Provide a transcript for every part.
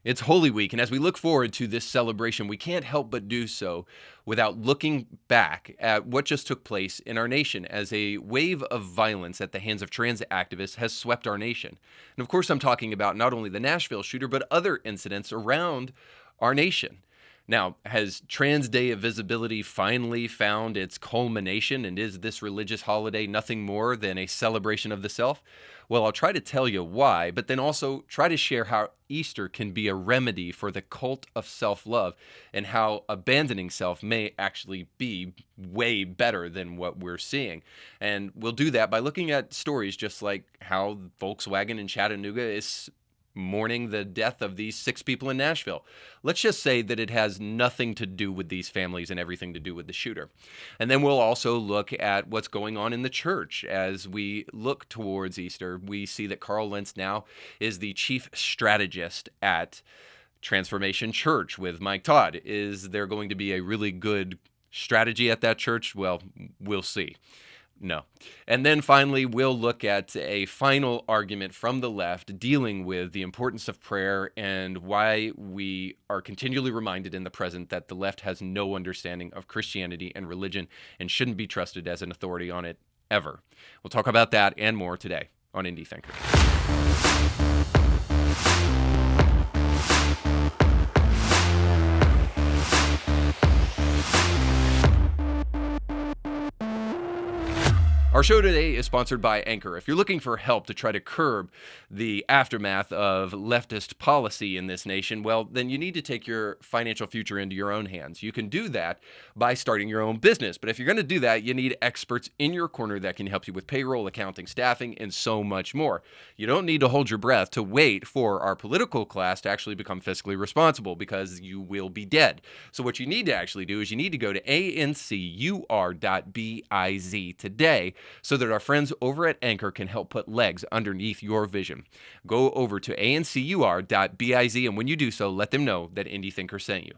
It's Holy Week, and as we look forward to this celebration, we can't help but do so without looking back at what just took place in our nation as a wave of violence at the hands of trans activists has swept our nation. And of course, I'm talking about not only the Nashville shooter, but other incidents around our nation. Now, has Trans Day of Visibility finally found its culmination, and is this religious holiday nothing more than a celebration of the self? Well, I'll try to tell you why, but then also try to share how Easter can be a remedy for the cult of self-love and how abandoning self may actually be way better than what we're seeing. And we'll do that by looking at stories just like how Volkswagen in Chattanooga is mourning the death of these 6 people in Nashville. Let's just say that it has nothing to do with these families and everything to do with the shooter. And then we'll also look at what's going on in the church. As we look towards Easter, we see that Carl Lantz now is the chief strategist at Transformation Church with Mike Todd. Is there going to be a really good strategy at that church? Well, we'll see. No. And then finally, we'll look at a final argument from the left dealing with the importance of prayer and why we are continually reminded in the present that the left has no understanding of Christianity and religion and shouldn't be trusted as an authority on it ever. We'll talk about that and more today on Indie Thinker. Our show today is sponsored by Ancur. If you're looking for help to try to curb the aftermath of leftist policy in this nation, well, then you need to take your financial future into your own hands. You can do that by starting your own business. But if you're going to do that, you need experts in your corner that can help you with payroll, accounting, staffing, and so much more. You don't need to hold your breath to wait for our political class to actually become fiscally responsible, because you will be dead. So what you need to actually do is you need to go to Ancur.biz today, so that our friends over at Ancur can help put legs underneath your vision. Go over to Ancur.biz, and when you do so, let them know that Indie Thinker sent you.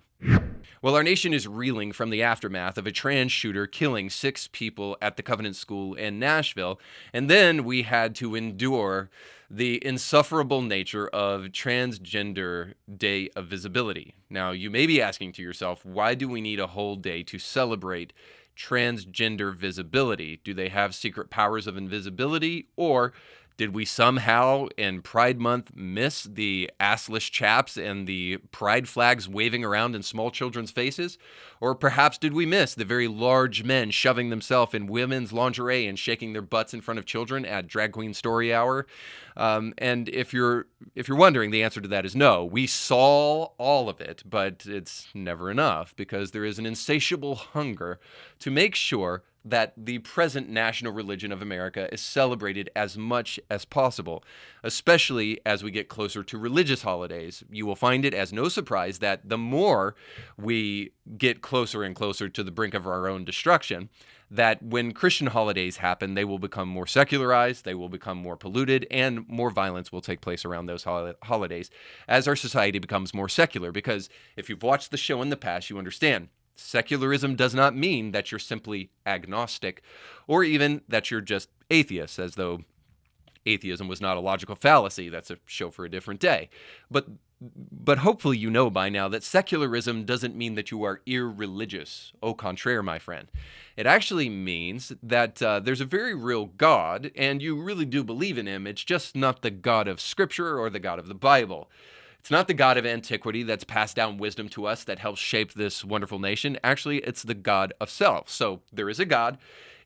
Well, our nation is reeling from the aftermath of a trans shooter killing 6 people at the Covenant School in Nashville, and then we had to endure the insufferable nature of Transgender Day of Visibility. Now, you may be asking to yourself, why do we need a whole day to celebrate transgender visibility? Do they have secret powers of invisibility, or did we somehow in Pride Month miss the assless chaps and the pride flags waving around in small children's faces? Or perhaps did we miss the very large men shoving themselves in women's lingerie and shaking their butts in front of children at Drag Queen Story Hour? And if you're wondering, the answer to that is no. We saw all of it, but it's never enough, because there is an insatiable hunger to make sure that the present national religion of America is celebrated as much as possible, especially as we get closer to religious holidays. You will find it as no surprise that the more we get closer and closer to the brink of our own destruction, that when Christian holidays happen, they will become more secularized, they will become more polluted, and more violence will take place around those holidays as our society becomes more secular. Because if you've watched the show in the past, you understand secularism does not mean that you're simply agnostic, or even that you're just atheist, as though atheism was not a logical fallacy. That's a show for a different day. But hopefully you know by now that secularism doesn't mean that you are irreligious. Au contraire, my friend. It actually means that there's a very real God, and you really do believe in him. It's just not the God of Scripture or the God of the Bible. It's not the God of antiquity that's passed down wisdom to us that helps shape this wonderful nation. Actually, it's the God of self. So there is a God.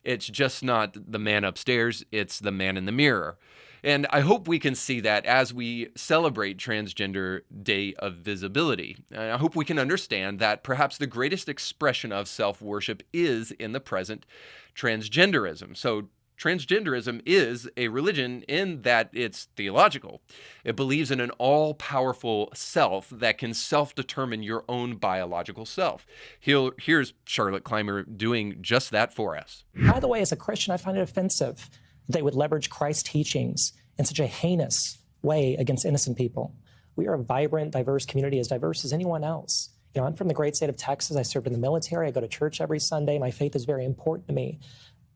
It's just not the man upstairs. It's the man in the mirror. And I hope we can see that as we celebrate Transgender Day of Visibility. I hope we can understand that perhaps the greatest expression of self-worship is in the present transgenderism. So transgenderism is a religion in that it's theological. It believes in an all-powerful self that can self-determine your own biological self. Here's Charlotte Clymer doing just that for us. By the way, as a Christian, I find it offensive that they would leverage Christ's teachings in such a heinous way against innocent people. We are a vibrant, diverse community, as diverse as anyone else. You know, I'm from the great state of Texas. I served in the military. I go to church every Sunday. My faith is very important to me.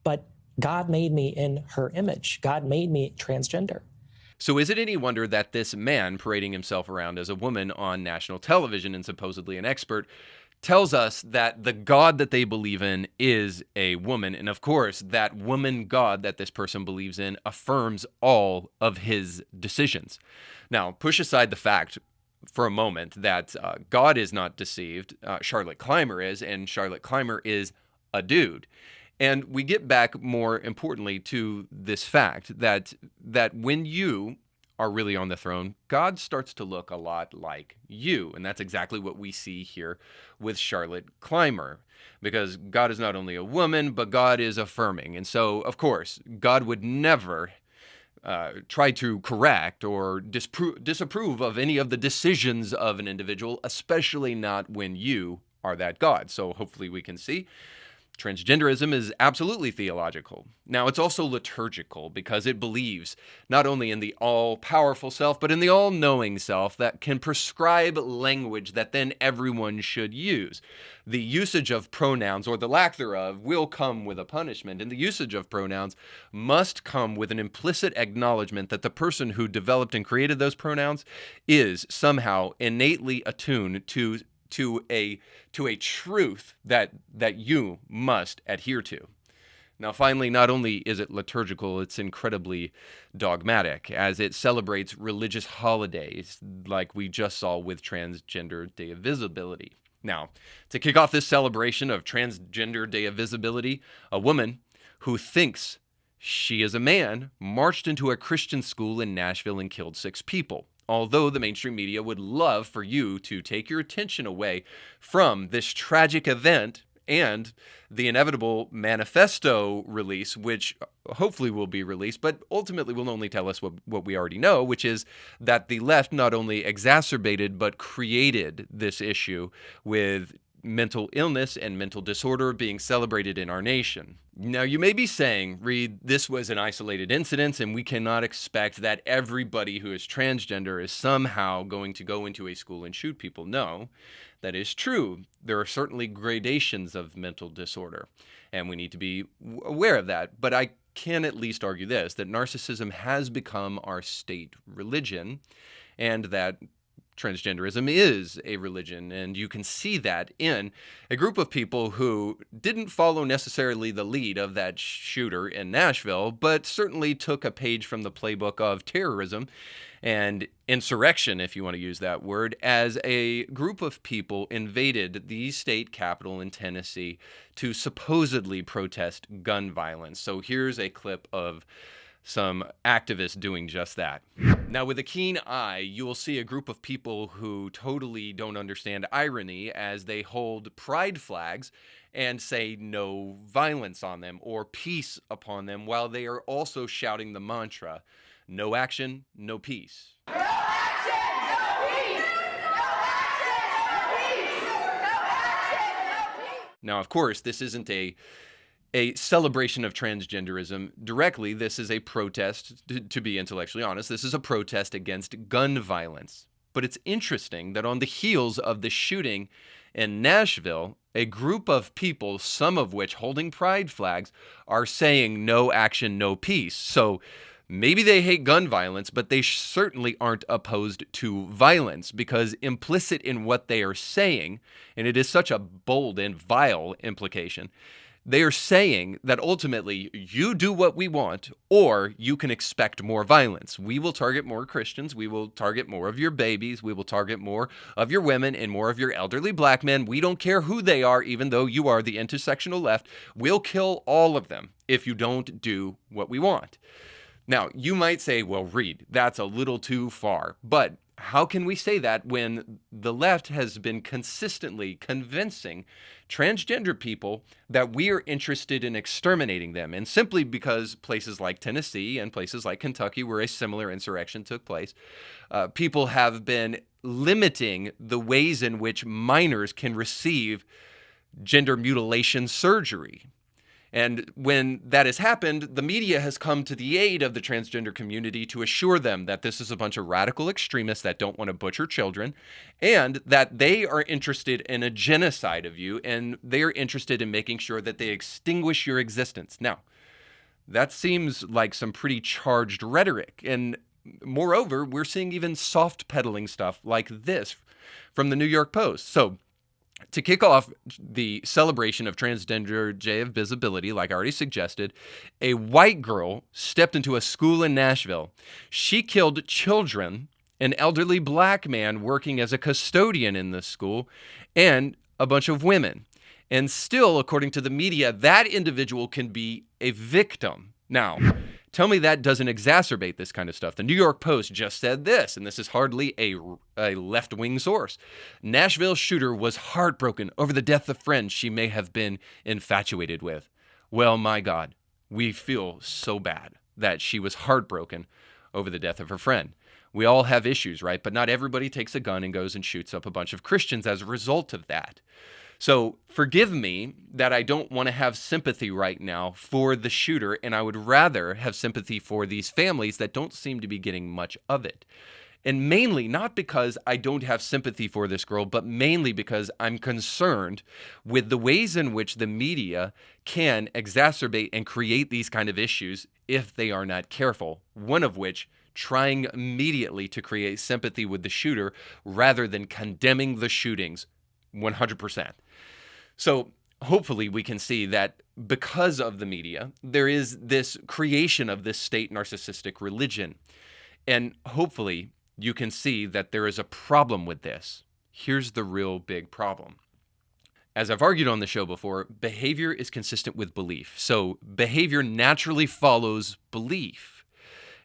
But God made me in her image. God made me transgender. So is it any wonder that this man parading himself around as a woman on national television and supposedly an expert tells us that the God that they believe in is a woman? And of course, that woman God that this person believes in affirms all of his decisions. Now, push aside the fact for a moment that God is not deceived. Charlotte Clymer is, and Charlotte Clymer is a dude. And we get back, more importantly, to this fact that when you are really on the throne, God starts to look a lot like you. And that's exactly what we see here with Charlotte Clymer, because God is not only a woman, but God is affirming. And so, of course, God would never try to correct or disapprove of any of the decisions of an individual, especially not when you are that God. So hopefully we can see transgenderism is absolutely theological. Now, it's also liturgical because it believes not only in the all-powerful self, but in the all-knowing self that can prescribe language that then everyone should use. The usage of pronouns, or the lack thereof, will come with a punishment, and the usage of pronouns must come with an implicit acknowledgement that the person who developed and created those pronouns is somehow innately attuned to a truth that you must adhere to. Now, finally, not only is it liturgical, it's incredibly dogmatic, as it celebrates religious holidays like we just saw with Transgender Day of Visibility. Now, to kick off this celebration of Transgender Day of Visibility, a woman who thinks she is a man marched into a Christian school in Nashville and killed 6 people. Although the mainstream media would love for you to take your attention away from this tragic event and the inevitable manifesto release, which hopefully will be released, but ultimately will only tell us what we already know, which is that the left not only exacerbated but created this issue with mental illness and mental disorder being celebrated in our nation. Now, you may be saying, Reed, this was an isolated incident and we cannot expect that everybody who is transgender is somehow going to go into a school and shoot people. No, that is true. There are certainly gradations of mental disorder, and we need to be aware of that. But I can at least argue this, that narcissism has become our state religion, and that transgenderism is a religion, and you can see that in a group of people who didn't follow necessarily the lead of that shooter in Nashville, but certainly took a page from the playbook of terrorism and insurrection, if you want to use that word, as a group of people invaded the state capitol in Tennessee to supposedly protest gun violence. So here's a clip of some activists doing just that. Now, with a keen eye, you will see a group of people who totally don't understand irony as they hold pride flags and say no violence on them or peace upon them, while they are also shouting the mantra, no action, no peace. No action, no peace! No action, no peace! No action, no peace! Now, of course, this isn't a celebration of transgenderism directly. This is a protest, to be intellectually honest, this is a protest against gun violence. But it's interesting that on the heels of the shooting in Nashville, a group of people, some of which holding pride flags, are saying no action, no peace. So maybe they hate gun violence, but they certainly aren't opposed to violence, because implicit in what they are saying, and it is such a bold and vile implication, they are saying that ultimately you do what we want, or you can expect more violence. We will target more Christians. We will target more of your babies. We will target more of your women and more of your elderly black men. We don't care who they are, even though you are the intersectional left. We'll kill all of them if you don't do what we want. Now, you might say, well, Reed, that's a little too far. But how can we say that when the left has been consistently convincing transgender people that we are interested in exterminating them? And simply because places like Tennessee and places like Kentucky, where a similar insurrection took place, people have been limiting the ways in which minors can receive gender mutilation surgery. And when that has happened, the media has come to the aid of the transgender community to assure them that this is a bunch of radical extremists that don't want to butcher children, and that they are interested in a genocide of you, and they are interested in making sure that they extinguish your existence. Now, that seems like some pretty charged rhetoric, and moreover, we're seeing even soft peddling stuff like this from the New York Post. So to kick off the celebration of transgender day of visibility, like I already suggested, a white girl stepped into a school in Nashville. She killed children, an elderly black man working as a custodian in the school, and a bunch of women. And still, according to the media, that individual can be a victim. Now, tell me that doesn't exacerbate this kind of stuff. The New York Post just said this, and this is hardly a left-wing source. Nashville shooter was heartbroken over the death of friend she may have been infatuated with. Well, my God, we feel so bad that she was heartbroken over the death of her friend. We all have issues, right? But not everybody takes a gun and goes and shoots up a bunch of Christians as a result of that. So forgive me that I don't want to have sympathy right now for the shooter, and I would rather have sympathy for these families that don't seem to be getting much of it. And mainly not because I don't have sympathy for this girl, but mainly because I'm concerned with the ways in which the media can exacerbate and create these kind of issues if they are not careful. One of which, trying immediately to create sympathy with the shooter rather than condemning the shootings 100%. So hopefully we can see that because of the media, there is this creation of this state narcissistic religion. And hopefully you can see that there is a problem with this. Here's the real big problem. As I've argued on the show before, behavior is consistent with belief. So behavior naturally follows belief.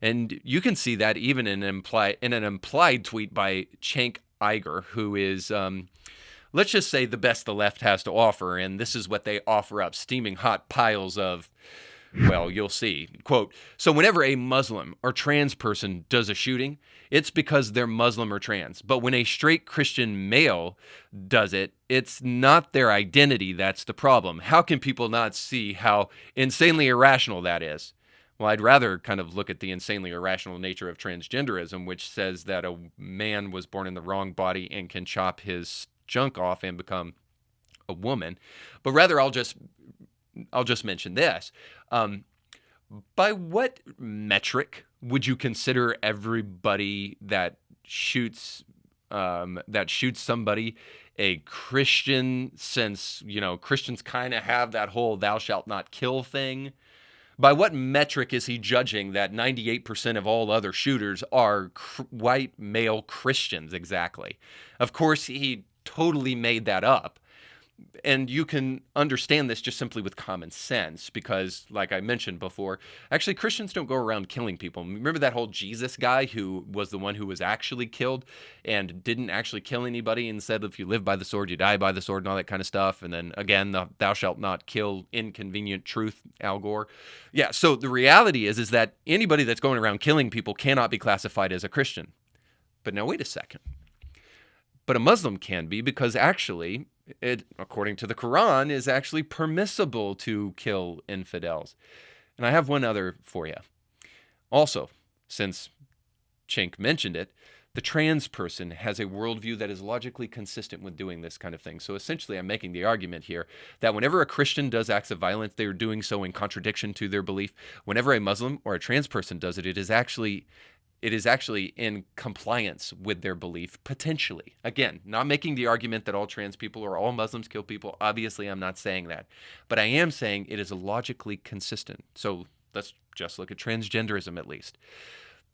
And you can see that even in an implied tweet by Cenk Uygur, who is, let's just say, the best the left has to offer. And this is what they offer up, steaming hot piles of, well, you'll see. Quote, so whenever a Muslim or trans person does a shooting, it's because they're Muslim or trans. But when a straight Christian male does it, it's not their identity that's the problem. How can people not see how insanely irrational that is? Well, I'd rather kind of look at the insanely irrational nature of transgenderism, which says that a man was born in the wrong body and can chop his junk off and become a woman. But rather, I'll just mention this. By what metric would you consider everybody that shoots somebody a Christian, since, Christians kind of have that whole thou shalt not kill thing? By what metric is he judging that 98% of all other shooters are white male Christians exactly? Of course, he totally made that up. And you can understand this just simply with common sense because, like I mentioned before, actually Christians don't go around killing people. Remember that whole Jesus guy who was the one who was actually killed and didn't actually kill anybody and said, if you live by the sword, you die by the sword and all that kind of stuff. And then again, the thou shalt not kill inconvenient truth, Al Gore. Yeah, so the reality is that anybody that's going around killing people cannot be classified as a Christian. But now wait a second. But a Muslim can be because actually it, according to the Quran, is actually permissible to kill infidels. And I have one other for you. Also, since Cenk mentioned it, the trans person has a worldview that is logically consistent with doing this kind of thing. So essentially, I'm making the argument here that whenever a Christian does acts of violence, they are doing so in contradiction to their belief. Whenever a Muslim or a trans person does it, it is actually in compliance with their belief, potentially. Again, not making the argument that all trans people or all Muslims kill people. Obviously, I'm not saying that. But I am saying it is logically consistent. So let's just look at transgenderism at least.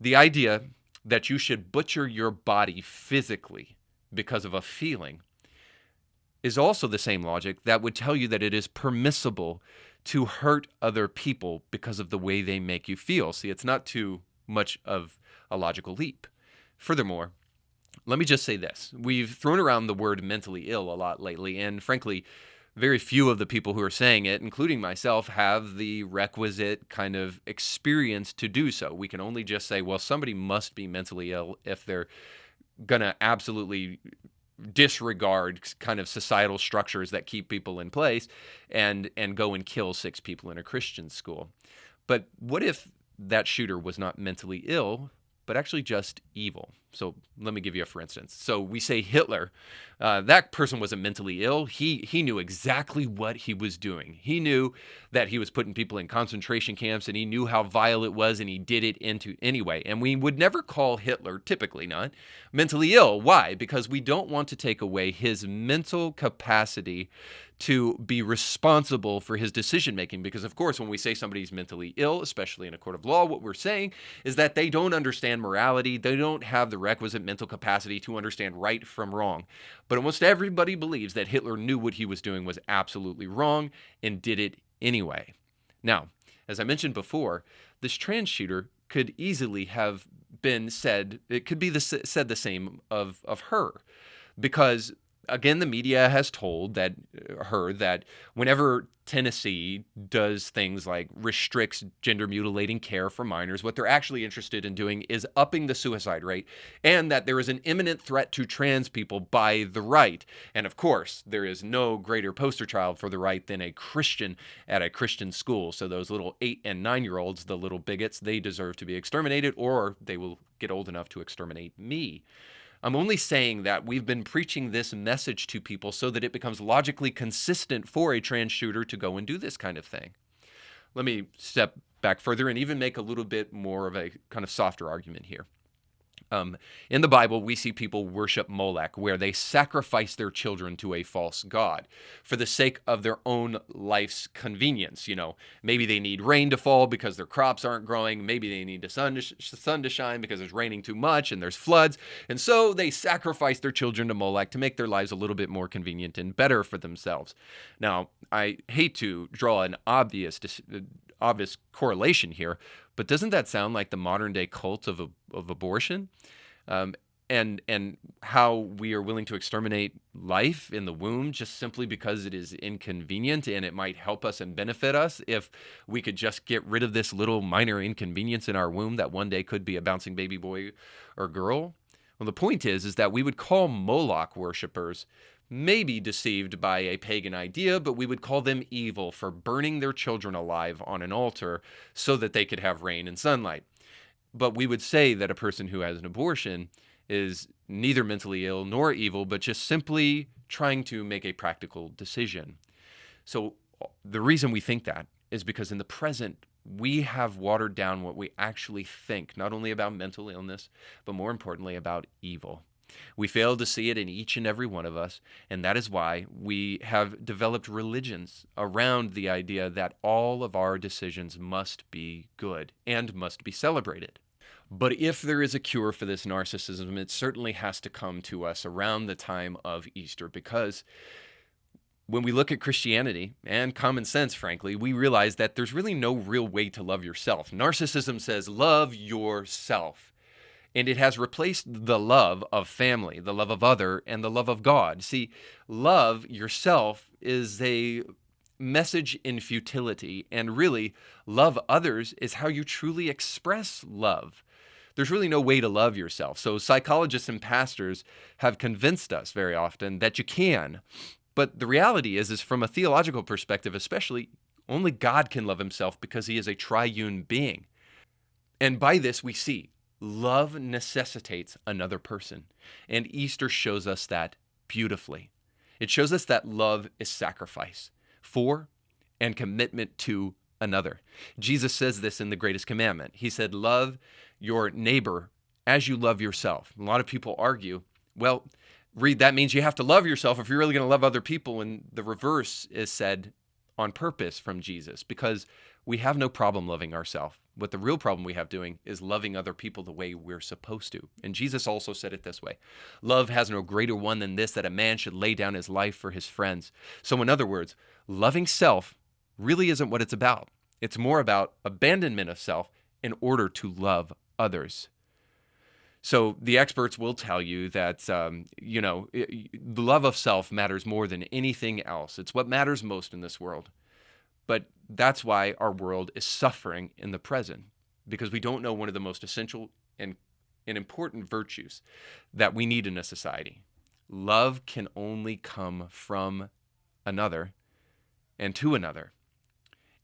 The idea that you should butcher your body physically because of a feeling is also the same logic that would tell you that it is permissible to hurt other people because of the way they make you feel. See, it's not too much of a logical leap. Furthermore, let me just say this. We've thrown around the word mentally ill a lot lately, and frankly, very few of the people who are saying it, including myself, have the requisite kind of experience to do so. We can only just say, well, somebody must be mentally ill if they're going to absolutely disregard kind of societal structures that keep people in place and go and kill 6 people in a Christian school. But what if that shooter was not mentally ill, but actually just evil? So let me give you a for instance. So we say Hitler, that person wasn't mentally ill. He knew exactly what he was doing. He knew that he was putting people in concentration camps, and he knew how vile it was, and he did it anyway. And we would never call Hitler, typically not, mentally ill. Why? Because we don't want to take away his mental capacity to be responsible for his decision making. Because, of course, when we say somebody's mentally ill, especially in a court of law, what we're saying is that they don't understand morality. They don't have the requisite mental capacity to understand right from wrong. But almost everybody believes that Hitler knew what he was doing was absolutely wrong and did it anyway. Now, as I mentioned before, this trans shooter could easily have been said, it could be said the same of her, because again, the media has told that whenever Tennessee does things like restricts gender mutilating care for minors, what they're actually interested in doing is upping the suicide rate, and that there is an imminent threat to trans people by the right. And of course, there is no greater poster child for the right than a Christian at a Christian school. So those little 8 and 9-year-olds, the little bigots, they deserve to be exterminated, or they will get old enough to exterminate me. I'm only saying that we've been preaching this message to people so that it becomes logically consistent for a trans shooter to go and do this kind of thing. Let me step back further and even make a little bit more of a kind of softer argument here. In the Bible, we see people worship Molech, where they sacrifice their children to a false god for the sake of their own life's convenience. You know, maybe they need rain to fall because their crops aren't growing. Maybe they need the sun to shine because it's raining too much and there's floods. And so they sacrifice their children to Molech to make their lives a little bit more convenient and better for themselves. Now, I hate to draw an obvious correlation here, but doesn't that sound like the modern day cult of abortion? And how we are willing to exterminate life in the womb just simply because it is inconvenient and it might help us and benefit us if we could just get rid of this little minor inconvenience in our womb that one day could be a bouncing baby boy or girl. Well, the point is that we would call Moloch worshipers maybe deceived by a pagan idea, but we would call them evil for burning their children alive on an altar so that they could have rain and sunlight. But we would say that a person who has an abortion is neither mentally ill nor evil, but just simply trying to make a practical decision. So the reason we think that is because in the present, we have watered down what we actually think, not only about mental illness, but more importantly about evil. We fail to see it in each and every one of us, and that is why we have developed religions around the idea that all of our decisions must be good and must be celebrated. But if there is a cure for this narcissism, it certainly has to come to us around the time of Easter, because when we look at Christianity and common sense, frankly, we realize that there's really no real way to love yourself. Narcissism says, love yourself. And it has replaced the love of family, the love of other, and the love of God. See, love yourself is a message in futility, and really, love others is how you truly express love. There's really no way to love yourself. So psychologists and pastors have convinced us very often that you can. But the reality is from a theological perspective especially, only God can love himself because he is a triune being. And by this we see love necessitates another person. And Easter shows us that beautifully. It shows us that love is sacrifice for and commitment to another. Jesus says this in the greatest commandment. He said, love your neighbor as you love yourself. A lot of people argue, well, Reed, that means you have to love yourself if you're really going to love other people. And the reverse is said on purpose from Jesus, because we have no problem loving ourselves. What the real problem we have doing is loving other people the way we're supposed to. And Jesus also said it this way: love has no greater one than this, that a man should lay down his life for his friends. So in other words, loving self really isn't what it's about. It's more about abandonment of self in order to love others. So the experts will tell you that, the love of self matters more than anything else. It's what matters most in this world. But that's why our world is suffering in the present, because we don't know one of the most essential and important virtues that we need in a society. Love can only come from another and to another.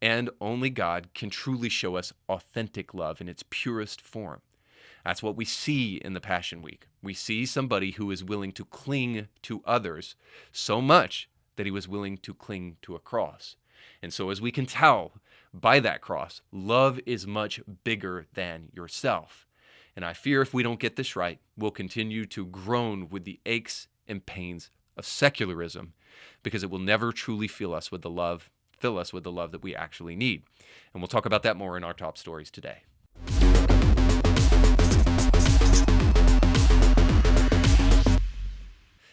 And only God can truly show us authentic love in its purest form. That's what we see in the Passion Week. We see somebody who is willing to cling to others so much that he was willing to cling to a cross. And so as we can tell by that cross, love is much bigger than yourself. And I fear if we don't get this right, we'll continue to groan with the aches and pains of secularism, because it will never truly fill us with the love that we actually need. And we'll talk about that more in our top stories today.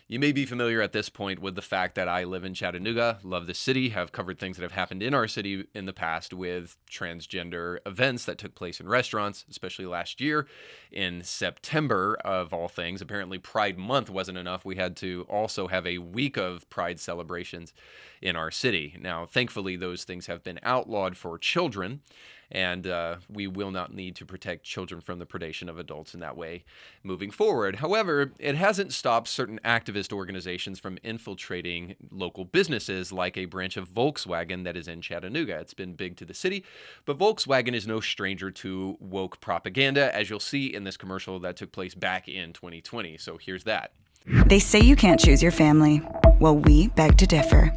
You may be familiar at this point with the fact that I live in Chattanooga, love the city, have covered things that have happened in our city in the past with transgender events that took place in restaurants, especially last year in September of all things. Apparently Pride Month wasn't enough. We had to also have a week of Pride celebrations in our city. Now, thankfully, those things have been outlawed for children, and we will not need to protect children from the predation of adults in that way moving forward. However, it hasn't stopped certain activist organizations from infiltrating local businesses like a branch of Volkswagen that is in Chattanooga. It's been big to the city, but Volkswagen is no stranger to woke propaganda, as you'll see in this commercial that took place back in 2020. So here's that. They say you can't choose your family. Well, we beg to differ.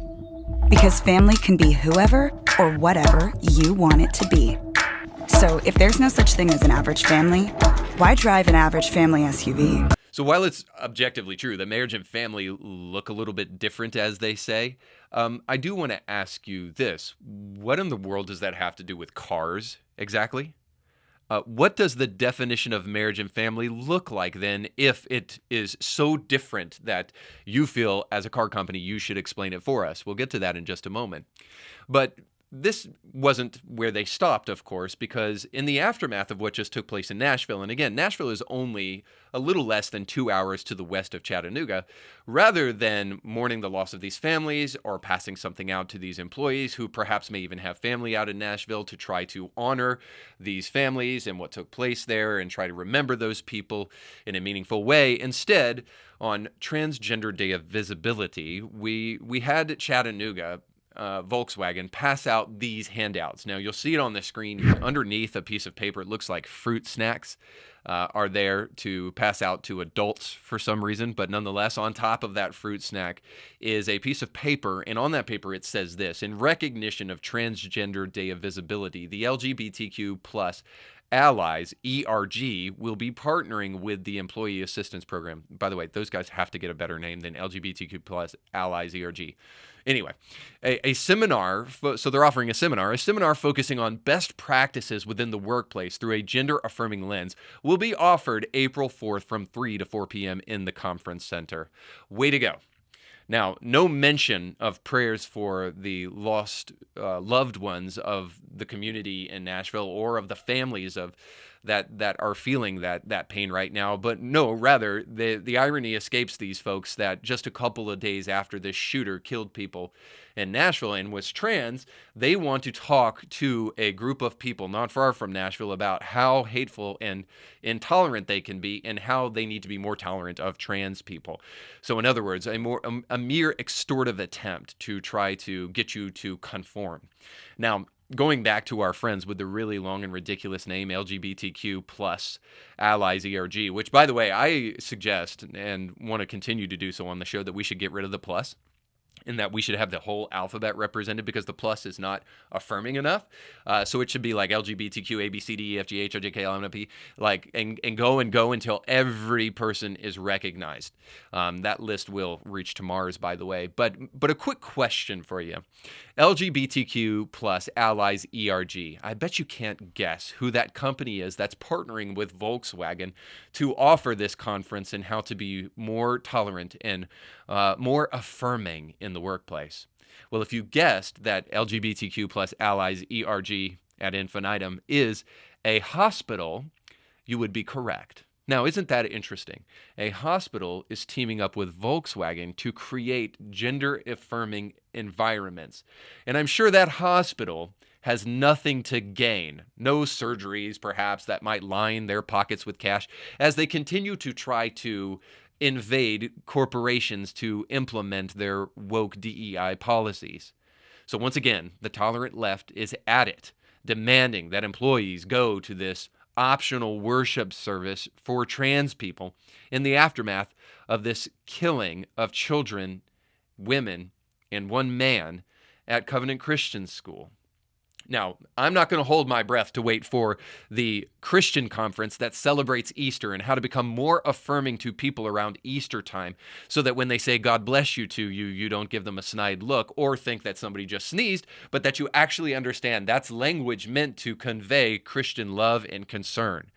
Because family can be whoever or whatever you want it to be. So if there's no such thing as an average family, why drive an average family SUV? So while it's objectively true that marriage and family look a little bit different, as they say, I do want to ask you this. What in the world does that have to do with cars exactly? What does the definition of marriage and family look like then, if it is so different that you feel as a car company you should explain it for us? We'll get to that in just a moment. But this wasn't where they stopped, of course, because in the aftermath of what just took place in Nashville, and again, Nashville is only a little less than 2 hours to the west of Chattanooga, rather than mourning the loss of these families or passing something out to these employees who perhaps may even have family out in Nashville to try to honor these families and what took place there and try to remember those people in a meaningful way. Instead, on Transgender Day of Visibility, we had Chattanooga Volkswagen pass out these handouts. Now, you'll see it on the screen underneath a piece of paper. It looks like fruit snacks are there to pass out to adults for some reason, but nonetheless, on top of that fruit snack is a piece of paper, and on that paper it says this: in recognition of Transgender Day of Visibility, the LGBTQ plus Allies ERG will be partnering with the Employee Assistance Program. By the way, those guys have to get a better name than LGBTQ plus Allies ERG. Anyway, a seminar, so they're offering a seminar focusing on best practices within the workplace through a gender-affirming lens will be offered April 4th from 3 to 4 p.m. in the conference center. Way to go. Now, no mention of prayers for the lost loved ones of the community in Nashville or of the families of that are feeling that pain right now. But no, rather, the irony escapes these folks that just a couple of days after this shooter killed people in Nashville and was trans, they want to talk to a group of people not far from Nashville about how hateful and intolerant they can be and how they need to be more tolerant of trans people. So in other words, a mere extortive attempt to try to get you to conform. Now, going back to our friends with the really long and ridiculous name LGBTQ plus Allies ERG, which, by the way, I suggest and want to continue to do so on the show, that we should get rid of the plus, and that we should have the whole alphabet represented, because the plus is not affirming enough. So it should be like LGBTQ, A, B, C, D, E, F, G, H, I, J, K, L, M, N, P, like, and go until every person is recognized. That list will reach to Mars, by the way. But a quick question for you. LGBTQ plus Allies ERG. I bet you can't guess who that company is that's partnering with Volkswagen to offer this conference and how to be more tolerant and more affirming in the workplace. Well, if you guessed that LGBTQ plus Allies ERG ad infinitum is a hospital, you would be correct. Now, isn't that interesting? A hospital is teaming up with Volkswagen to create gender-affirming environments. And I'm sure that hospital has nothing to gain, no surgeries perhaps that might line their pockets with cash, as they continue to try to invade corporations to implement their woke DEI policies. So once again, the tolerant left is at it, demanding that employees go to this optional worship service for trans people in the aftermath of this killing of children, women, and one man at Covenant Christian School. Now, I'm not going to hold my breath to wait for the Christian conference that celebrates Easter and how to become more affirming to people around Easter time so that when they say God bless you to you, you don't give them a snide look or think that somebody just sneezed, but that you actually understand that's language meant to convey Christian love and concern.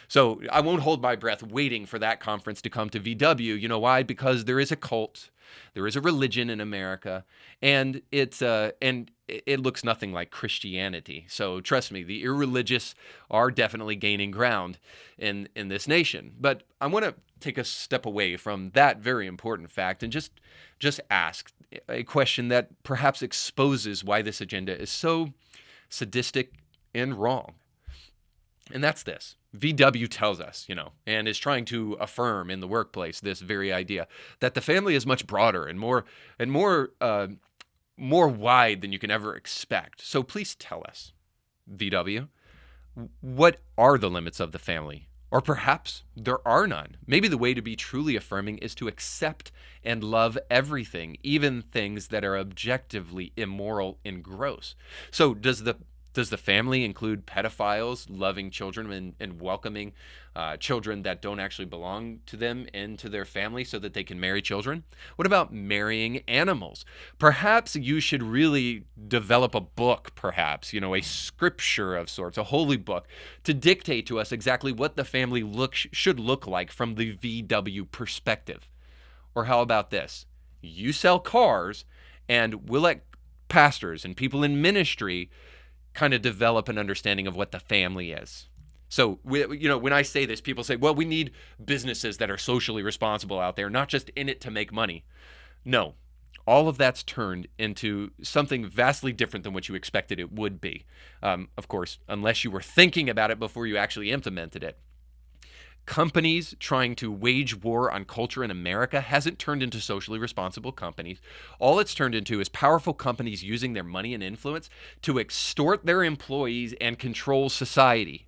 So I won't hold my breath waiting for that conference to come to VW. You know why? Because there is a cult, there is a religion in America, and it looks nothing like Christianity. So trust me, the irreligious are definitely gaining ground in this nation. But I want to take a step away from that very important fact and just ask a question that perhaps exposes why this agenda is so sadistic and wrong. And that's this. VW tells us, and is trying to affirm in the workplace this very idea that the family is much broader and more wide than you can ever expect. So please tell us, VW, what are the limits of the family? Or perhaps there are none. Maybe the way to be truly affirming is to accept and love everything, even things that are objectively immoral and gross. So does the family include pedophiles, loving children and welcoming children that don't actually belong to them into their family so that they can marry children? What about marrying animals? Perhaps you should really develop a book, perhaps, a scripture of sorts, a holy book, to dictate to us exactly what the family should look like from the VW perspective. Or how about this? You sell cars, and we'll let pastors and people in ministry kind of develop an understanding of what the family is. So, when I say this, people say, well, we need businesses that are socially responsible out there, not just in it to make money. No, all of that's turned into something vastly different than what you expected it would be. Of course, unless you were thinking about it before you actually implemented it. Companies trying to wage war on culture in America hasn't turned into socially responsible companies. All it's turned into is powerful companies using their money and influence to extort their employees and control society.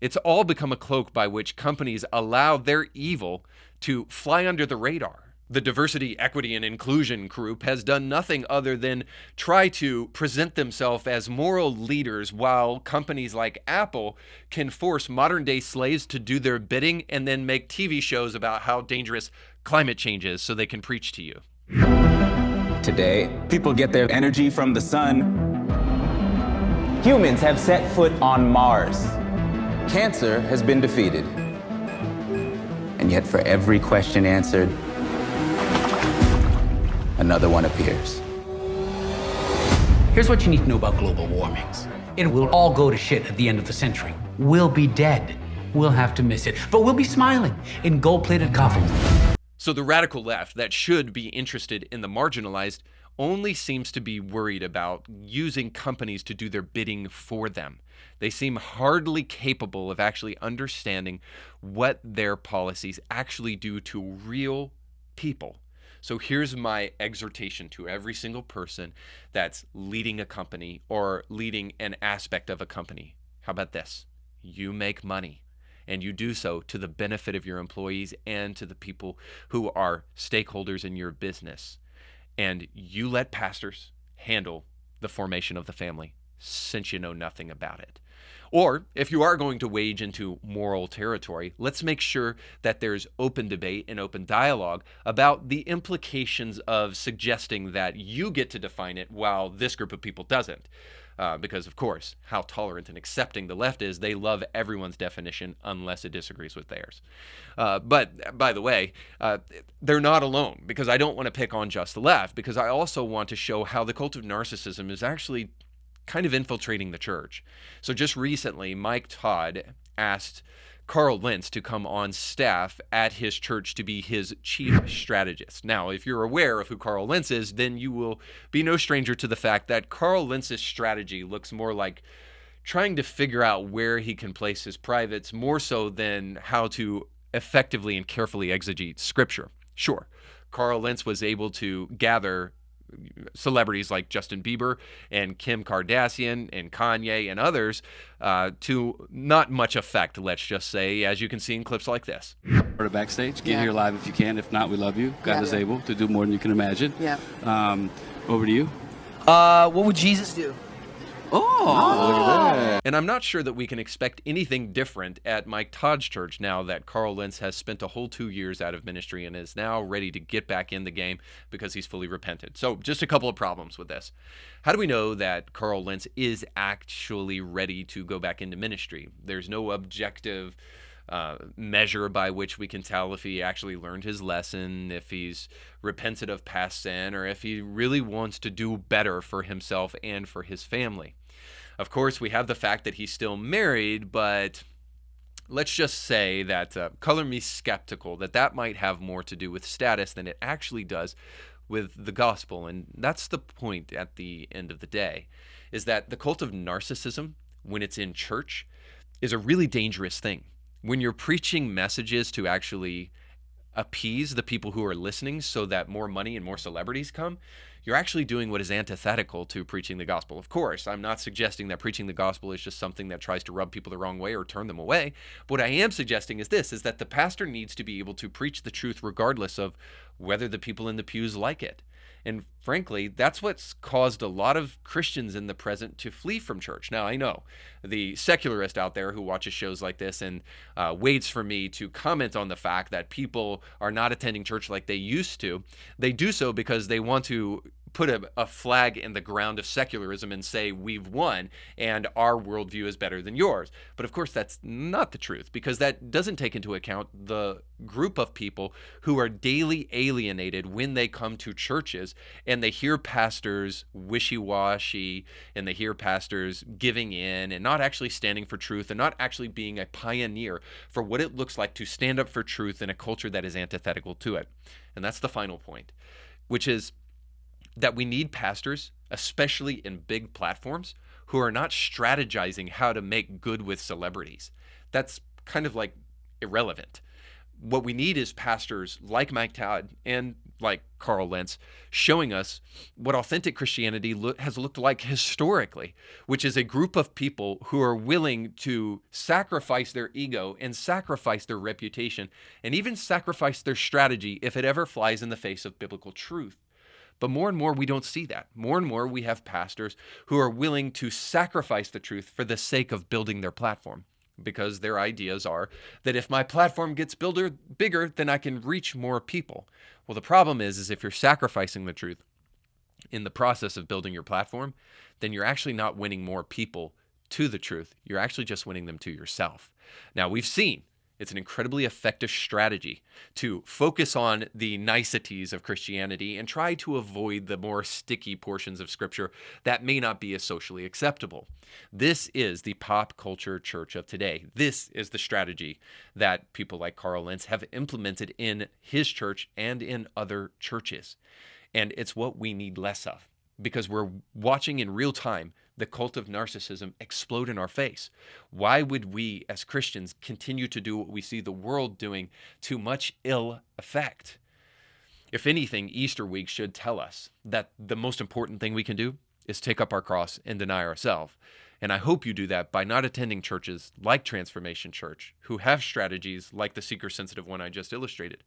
It's all become a cloak by which companies allow their evil to fly under the radar. The diversity, equity, and inclusion group has done nothing other than try to present themselves as moral leaders, while companies like Apple can force modern-day slaves to do their bidding and then make TV shows about how dangerous climate change is so they can preach to you. Today, people get their energy from the sun. Humans have set foot on Mars. Cancer has been defeated. And yet, for every question answered, another one appears. Here's what you need to know about global warmings. It will all go to shit at the end of the century. We'll be dead. We'll have to miss it. But we'll be smiling in gold-plated coffins. So the radical left that should be interested in the marginalized only seems to be worried about using companies to do their bidding for them. They seem hardly capable of actually understanding what their policies actually do to real people. So here's my exhortation to every single person that's leading a company or leading an aspect of a company. How about this? You make money, and you do so to the benefit of your employees and to the people who are stakeholders in your business. And you let pastors handle the formation of the family, since you know nothing about it. Or if you are going to wade into moral territory, let's make sure that there's open debate and open dialogue about the implications of suggesting that you get to define it while this group of people doesn't. Because, of course, how tolerant and accepting the left is, they love everyone's definition unless it disagrees with theirs. But, by the way, they're not alone, because I don't want to pick on just the left, because I also want to show how the cult of narcissism is actually kind of infiltrating the church. So just recently, Mike Todd asked Carl Lantz to come on staff at his church to be his chief strategist. Now, if you're aware of who Carl Lantz is, then you will be no stranger to the fact that Carl Lantz's strategy looks more like trying to figure out where he can place his privates more so than how to effectively and carefully exegete scripture. Sure, Carl Lantz was able to gather celebrities like Justin Bieber and Kim Kardashian and Kanye and others to not much effect, let's just say, as you can see in clips like this. For the backstage, get here live if you can. If not, we love you. God is able to do more than you can imagine. Yeah. Over to you. What would Jesus do? Oh, look at that. And I'm not sure that we can expect anything different at Mike Todd's church now that Carl Lentz has spent a whole 2 years out of ministry and is now ready to get back in the game because he's fully repented. So just a couple of problems with this. How do we know that Carl Lentz is actually ready to go back into ministry? There's no objective measure by which we can tell if he actually learned his lesson, if he's repented of past sin, or if he really wants to do better for himself and for his family. Of course, we have the fact that he's still married, but let's just say that color me skeptical that might have more to do with status than it actually does with the gospel. And that's the point at the end of the day, is that the cult of narcissism, when it's in church, is a really dangerous thing. When you're preaching messages to actually appease the people who are listening so that more money and more celebrities come, you're actually doing what is antithetical to preaching the gospel. Of course, I'm not suggesting that preaching the gospel is just something that tries to rub people the wrong way or turn them away. But what I am suggesting is this, is that the pastor needs to be able to preach the truth regardless of whether the people in the pews like it. And frankly, that's what's caused a lot of Christians in the present to flee from church. Now, I know the secularist out there who watches shows like this and waits for me to comment on the fact that people are not attending church like they used to. They do so because they want to put a flag in the ground of secularism and say we've won and our worldview is better than yours. But of course, that's not the truth, because that doesn't take into account the group of people who are daily alienated when they come to churches and they hear pastors wishy-washy and they hear pastors giving in and not actually standing for truth and not actually being a pioneer for what it looks like to stand up for truth in a culture that is antithetical to it. And that's the final point, which is that we need pastors, especially in big platforms, who are not strategizing how to make good with celebrities. That's kind of like irrelevant. What we need is pastors like Mike Todd and like Carl Lentz showing us what authentic Christianity has looked like historically, which is a group of people who are willing to sacrifice their ego and sacrifice their reputation and even sacrifice their strategy if it ever flies in the face of biblical truth. But more and more, we don't see that. More and more, we have pastors who are willing to sacrifice the truth for the sake of building their platform, because their ideas are that if my platform gets bigger, then I can reach more people. Well, the problem is if you're sacrificing the truth in the process of building your platform, then you're actually not winning more people to the truth. You're actually just winning them to yourself. Now, we've seen it's an incredibly effective strategy to focus on the niceties of Christianity and try to avoid the more sticky portions of Scripture that may not be as socially acceptable. This is the pop culture church of today. This is the strategy that people like Carl Lentz have implemented in his church and in other churches. And it's what we need less of, because we're watching in real time the cult of narcissism explode in our face. Why would we as Christians continue to do what we see the world doing to much ill effect? If anything, Easter week should tell us that the most important thing we can do is take up our cross and deny ourselves. And I hope you do that by not attending churches like Transformation Church, who have strategies like the seeker-sensitive one I just illustrated,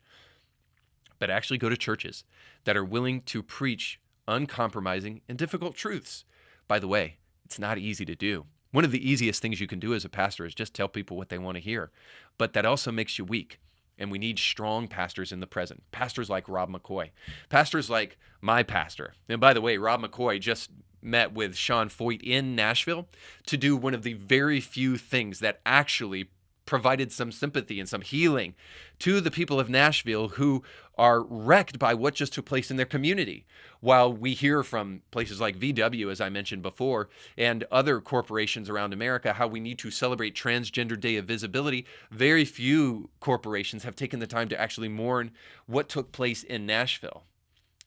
but actually go to churches that are willing to preach uncompromising and difficult truths. By the way, it's not easy to do. One of the easiest things you can do as a pastor is just tell people what they want to hear. But that also makes you weak. And we need strong pastors in the present. Pastors like Rob McCoy. Pastors like my pastor. And by the way, Rob McCoy just met with Sean Foyt in Nashville to do one of the very few things that actually provided some sympathy and some healing to the people of Nashville who are wrecked by what just took place in their community. While we hear from places like VW, as I mentioned before, and other corporations around America, how we need to celebrate Transgender Day of Visibility, very few corporations have taken the time to actually mourn what took place in Nashville.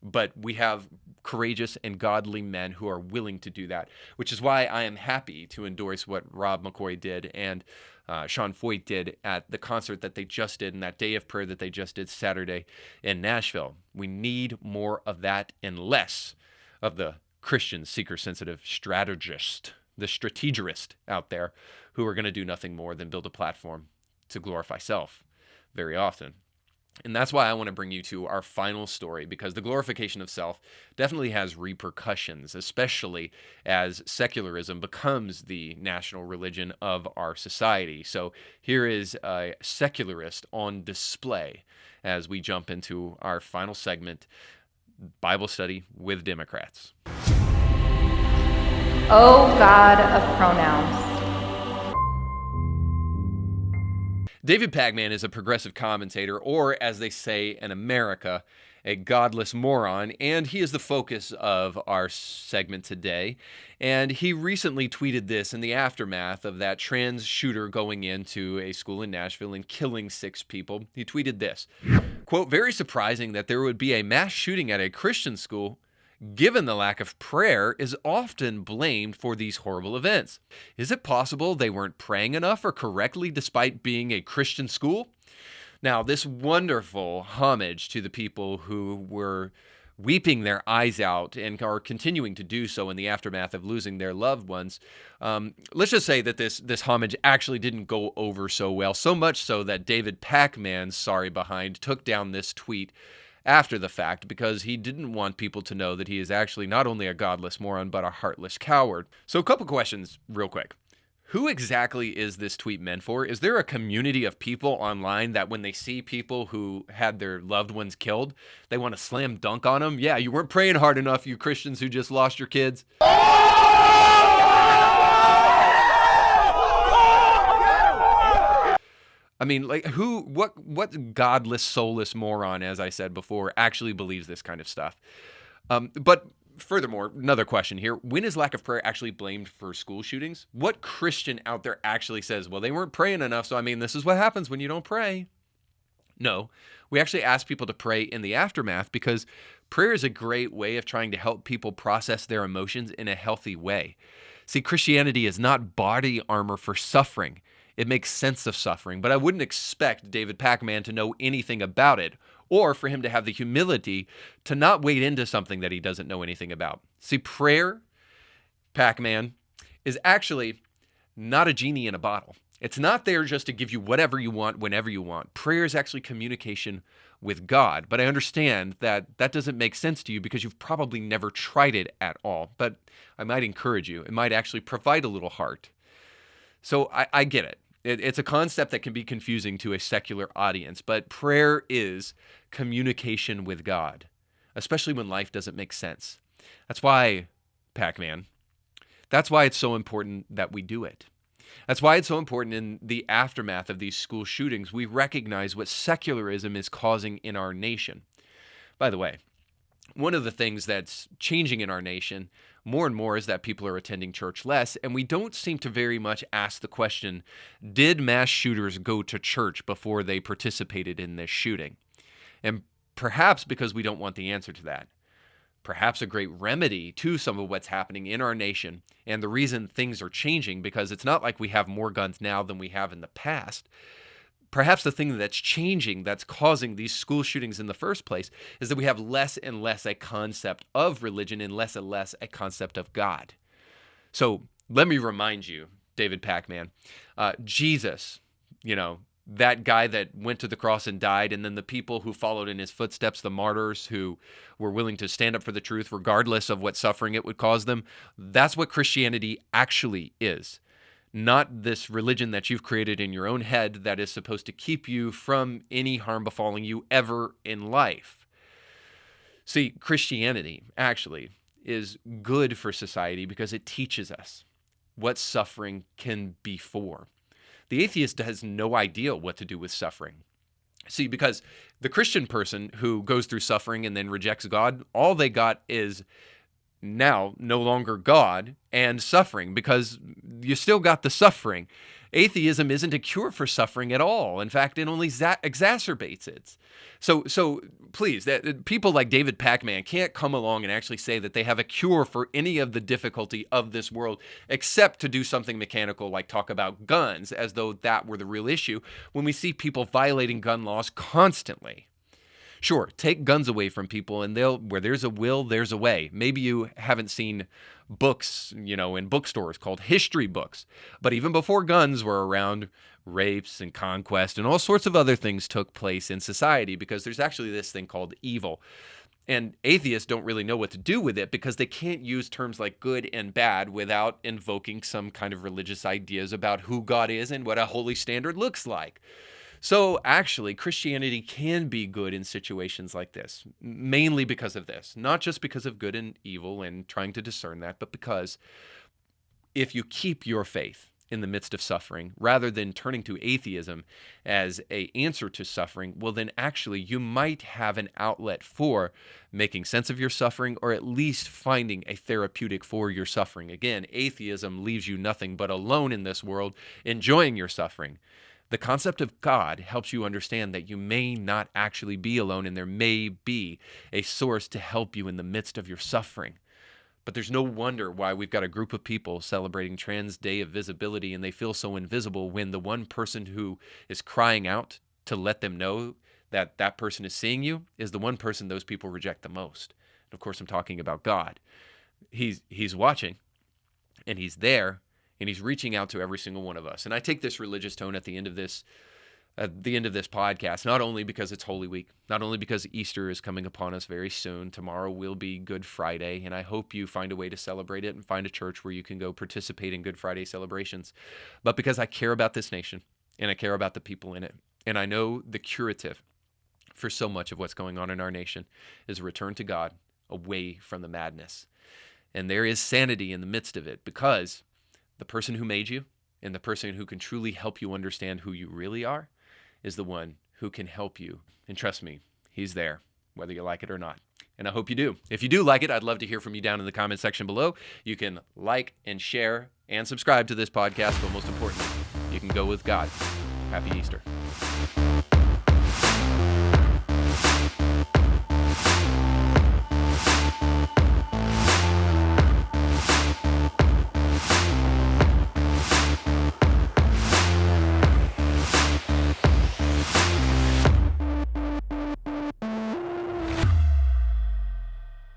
But we have courageous and godly men who are willing to do that, which is why I am happy to endorse what Rob McCoy did and Sean Foyt did at the concert that they just did and that day of prayer that they just did Saturday in Nashville. We need more of that and less of the Christian seeker-sensitive strategist, the strategist out there who are going to do nothing more than build a platform to glorify self very often. And that's why I want to bring you to our final story, because the glorification of self definitely has repercussions, especially as secularism becomes the national religion of our society. So here is a secularist on display as we jump into our final segment, Bible study with Democrats. Oh God of pronouns. David Parkman is a progressive commentator, or as they say in America, a godless moron, and he is the focus of our segment today. And he recently tweeted this in the aftermath of that trans shooter going into a school in Nashville and killing 6 people. He tweeted this, quote, "Very surprising that there would be a mass shooting at a Christian school, given the lack of prayer is often blamed for these horrible events. Is it possible they weren't praying enough or correctly despite being a Christian school?" Now, this wonderful homage to the people who were weeping their eyes out and are continuing to do so in the aftermath of losing their loved ones. Let's just say that this homage actually didn't go over so well, so much so that David Parkman's sorry behind took down this tweet after the fact because he didn't want people to know that he is actually not only a godless moron, but a heartless coward. So a couple questions real quick. Who exactly is this tweet meant for? Is there a community of people online that when they see people who had their loved ones killed, they want to slam dunk on them? Yeah, you weren't praying hard enough, you Christians who just lost your kids. I mean, like, what godless, soulless moron, as I said before, actually believes this kind of stuff? But furthermore, another question here. When is lack of prayer actually blamed for school shootings? What Christian out there actually says, well, they weren't praying enough, so I mean, this is what happens when you don't pray? No, we actually ask people to pray in the aftermath because prayer is a great way of trying to help people process their emotions in a healthy way. See, Christianity is not body armor for suffering. It makes sense of suffering, but I wouldn't expect David Parkman to know anything about it or for him to have the humility to not wade into something that he doesn't know anything about. See, prayer, Parkman, is actually not a genie in a bottle. It's not there just to give you whatever you want whenever you want. Prayer is actually communication with God, but I understand that that doesn't make sense to you because you've probably never tried it at all, but I might encourage you. It might actually provide a little heart. So I get it. It's a concept that can be confusing to a secular audience, but prayer is communication with God, especially when life doesn't make sense. That's why, Parkman, that's why it's so important that we do it. That's why it's so important in the aftermath of these school shootings, we recognize what secularism is causing in our nation. By the way, one of the things that's changing in our nation more and more is that people are attending church less, and we don't seem to very much ask the question, did mass shooters go to church before they participated in this shooting? And perhaps because we don't want the answer to that. Perhaps a great remedy to some of what's happening in our nation and the reason things are changing, because it's not like we have more guns now than we have in the past. Perhaps the thing that's changing, that's causing these school shootings in the first place, is that we have less and less a concept of religion and less a concept of God. So let me remind you, David Parkman, Jesus, that guy that went to the cross and died, and then the people who followed in his footsteps, the martyrs who were willing to stand up for the truth regardless of what suffering it would cause them, that's what Christianity actually is. Not this religion that you've created in your own head that is supposed to keep you from any harm befalling you ever in life. See, Christianity actually is good for society because it teaches us what suffering can be for. The atheist has no idea what to do with suffering. See, because the Christian person who goes through suffering and then rejects God, all they got is now no longer God and suffering, because you still got the suffering. Atheism isn't a cure for suffering at all. In fact, it only exacerbates it. So please, people like David Parkman can't come along and actually say that they have a cure for any of the difficulty of this world, except to do something mechanical like talk about guns, as though that were the real issue, when we see people violating gun laws constantly. Sure, take guns away from people, and where there's a will, there's a way. Maybe you haven't seen books, in bookstores called history books. But even before guns were around, rapes and conquest and all sorts of other things took place in society, because there's actually this thing called evil. And atheists don't really know what to do with it because they can't use terms like good and bad without invoking some kind of religious ideas about who God is and what a holy standard looks like. So actually, Christianity can be good in situations like this, mainly because of this. Not just because of good and evil and trying to discern that, but because if you keep your faith in the midst of suffering, rather than turning to atheism as an answer to suffering, well, then actually you might have an outlet for making sense of your suffering, or at least finding a therapeutic for your suffering. Again, atheism leaves you nothing but alone in this world, enjoying your suffering. The concept of God helps you understand that you may not actually be alone, and there may be a source to help you in the midst of your suffering. But there's no wonder why we've got a group of people celebrating Trans Day of Visibility, and they feel so invisible when the one person who is crying out to let them know that that person is seeing you is the one person those people reject the most. And of course, I'm talking about God. He's watching, and he's there, and he's reaching out to every single one of us. And I take this religious tone at the end of this podcast, not only because it's Holy Week, not only because Easter is coming upon us very soon. Tomorrow will be Good Friday, and I hope you find a way to celebrate it and find a church where you can go participate in Good Friday celebrations. But because I care about this nation, and I care about the people in it, and I know the curative for so much of what's going on in our nation is a return to God, away from the madness. And there is sanity in the midst of it, because the person who made you and the person who can truly help you understand who you really are is the one who can help you. And trust me, he's there, whether you like it or not. And I hope you do. If you do like it, I'd love to hear from you down in the comment section below. You can like and share and subscribe to this podcast, but most importantly, you can go with God. Happy Easter.